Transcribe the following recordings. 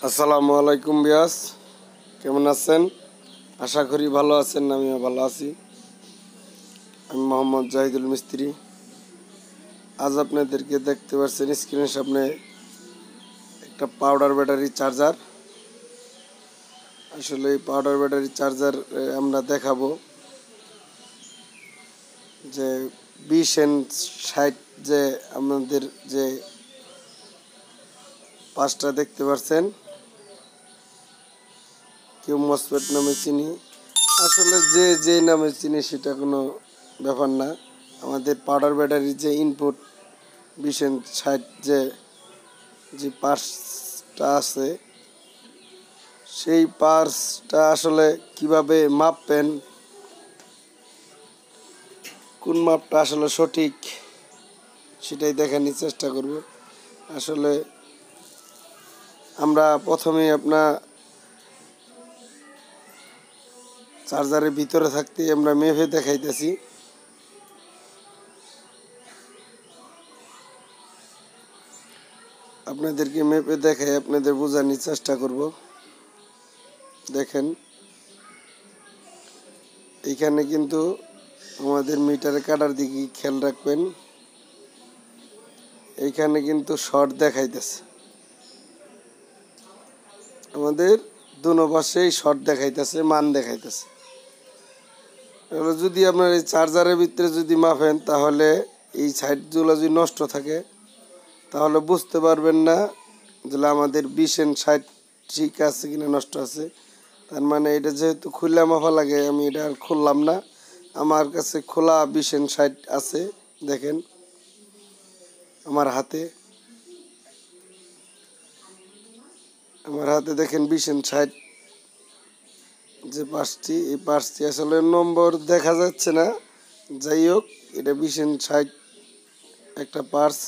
আসসালামু আলাইকুম বিয়াস, কেমন আছেন? আশা করি ভালো আছেন। আমিও ভালো আছি। আমি মোহাম্মদ জাহিদুল মিস্ত্রি। আজ আপনাদেরকে দেখতে পাচ্ছেন স্ক্রিনের সামনে একটা পাউডার ব্যাটারি চার্জার। আসলে এই পাউডার ব্যাটারি চার্জার আমরা দেখাবো যে 20 and 60 যে আমাদের যে পাঁচটা দেখতে পাচ্ছেন, কেউ মসফেট নামে চিনি। আসলে যে নামে চিনি সেটা কোনো ব্যাপার না। আমাদের পাউডার ব্যাটারির যে ইনপুট 20 and 60 যে পার্টসটা আছে, সেই পার্টসটা আসলে কিভাবে মাপবেন, কোন মাপটা আসলে সঠিক, সেটাই দেখানোর চেষ্টা করব। আসলে আমরা প্রথমেই আপনার চার্জারের ভিতরে থাকতে আমরা মেপে দেখাইতেছি। আপনাদেরকে মেপে দেখাই আপনাদের বোঝানোর চেষ্টা করব। দেখেন, এইখানে কিন্তু আমাদের মিটারে কাটার দিকে খেয়াল রাখবেন। এইখানে কিন্তু শর্ট দেখাইতেছে, আমাদের দুনো পাশেই শর্ট দেখাইতেছে, মান দেখাইতেছে। এবার যদি আপনার এই চার্জারের ভিতরে যদি মাপেন, তাহলে এই সাইডগুলো যদি নষ্ট থাকে তাহলে বুঝতে পারবেন না যে আমাদের 20 and 60 ঠিক আছে কিনা নষ্ট আছে। তার মানে এটা যেহেতু খুলে মাপা লাগে, আমি এটা আর খুললাম না। আমার কাছে খোলা 20 and 60 আছে। দেখেন আমার হাতে দেখেন 20 and 60 যে পাঁচটি, এই পাঁচটি আসলে নম্বর দেখা যাচ্ছে না। যাই হোক, এটা 20 and 60 একটা পার্স।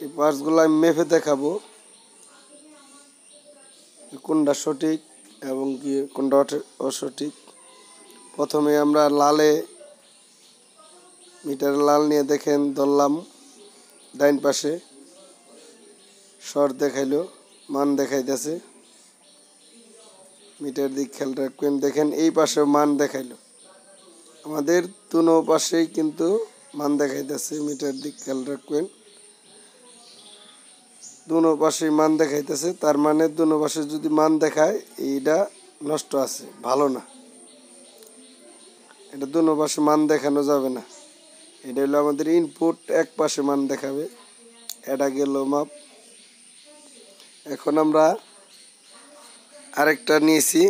এই পার্সগুলো আমি মেপে দেখাবো কোনটা সঠিক এবং কি কোনটা অসঠিক। প্রথমে আমরা লালে মিটার লাল নিয়ে দেখেন ধরলাম, ডাইন পাশে শর্ট দেখাইলো, মান দেখাইতেছে। মিটার দিক খেয়াল রাখবেন। দেখেন এই পাশেও মান দেখাইলো, আমাদের দুনো পাশেই কিন্তু মান দেখাইতেছে। মিটার দিক খেয়াল রাখবেন, দুনো পাশেই মান দেখাইতেছে। তার মানে দুনো পাশে যদি মান দেখায়, এইটা নষ্ট আছে, ভালো না। এটা দুনো পাশে মান দেখানো যাবে না। এটা হলো আমাদের ইনপুট, এক পাশে মান দেখাবে। এটা গেল মাপ। এখন আমরা আরেকটা নিয়েছি।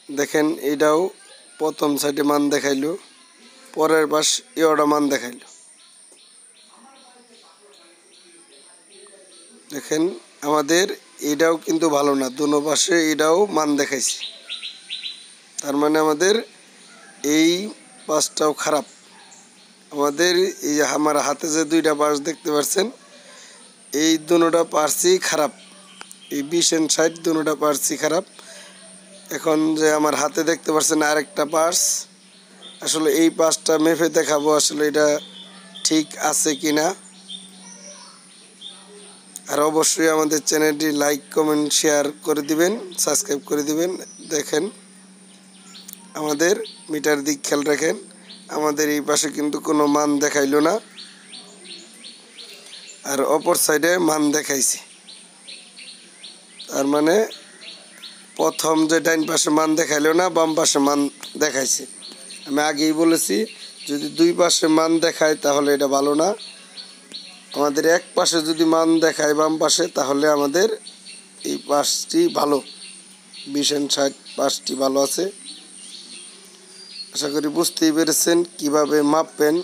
দেখেন এটাও প্রথম সাইডে মান দেখাইলো, পরের পাশ এওটা মান দেখাইলো। দেখেন আমাদের এটাও কিন্তু ভালো না, দুনো পাশে এটাও মান দেখাইছি। তার মানে আমাদের এই পাশটাও খারাপ। আমাদের এই যে আমার হাতে যে দুইটা পাশ দেখতে পাচ্ছেন, এই দুটোটা পার্সই খারাপ। এই 20 and 60 দুটোটা পার্সই খারাপ। এখন যে আমার হাতে দেখতে পাচ্ছেন আরেকটা পার্স, আসলে এই পার্সটা মেপে দেখাবো আসলে এটা ঠিক আছে কিনা। আর অবশ্যই আমাদের চ্যানেলটি লাইক, কমেন্ট, শেয়ার করে দিবেন, সাবস্ক্রাইব করে দিবেন। দেখেন আমাদের মিটার দিক খেয়াল রাখেন, আমাদের এই পাশে কিন্তু কোনো মান দেখাইলো না, আর অপর সাইডে মান দেখাইছে। তার মানে প্রথম যে ডাইন পাশে মান দেখাইলো না, বাম পাশে মান দেখাইছে। আমি আগেই বলেছি, যদি দুই পাশে মান দেখায় তাহলে এটা ভালো না। আমাদের এক পাশে যদি মান দেখায় বাম পাশে, তাহলে আমাদের এই পাশটি ভালো, 20 and 60 পাশটি ভালো আছে। আশা করি বুঝতেই পেরেছেন কিভাবে মাপবেন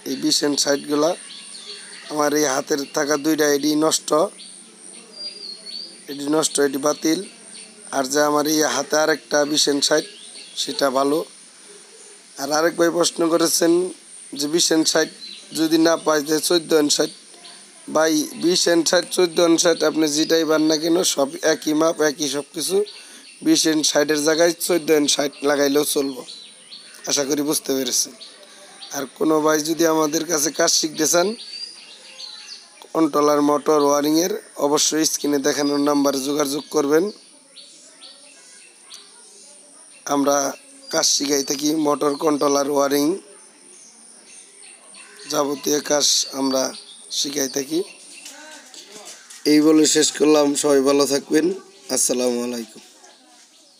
এই 20 and 60 আমার এই হাতের থাকা দুইটা এডি নষ্ট, এডি বাতিল। আর যে আমার এই হাতে আরেকটা 20 and 60 সেটা ভালো। আর আরেক ভাই প্রশ্ন করেছেন যে 20 and 60 যদি না পাই যে 14 and 60। ভাই 20 and 60, 14 and 60 আপনি যেটাই পান না কেন, সব একই মাপ, একই সব কিছু। 20 and 60 জায়গায় 14 and 60 লাগাইলেও চলবো। আশা করি বুঝতে পেরেছেন। আর কোনো ভাই যদি আমাদের কাছে কাজ শিখতে চান, কন্ট্রোলার মোটর ওয়ারিংয়ের অবশ্যই স্ক্রিনে দেখানোর নাম্বারে যোগাযোগ করবেন। আমরা কাজ শিখাই থাকি, মোটর কন্ট্রোলার ওয়ারিং যাবতীয় কাজ আমরা শিখাই থাকি। এই বলে শেষ করলাম। সবাই ভালো থাকবেন। আসসালামু আলাইকুম।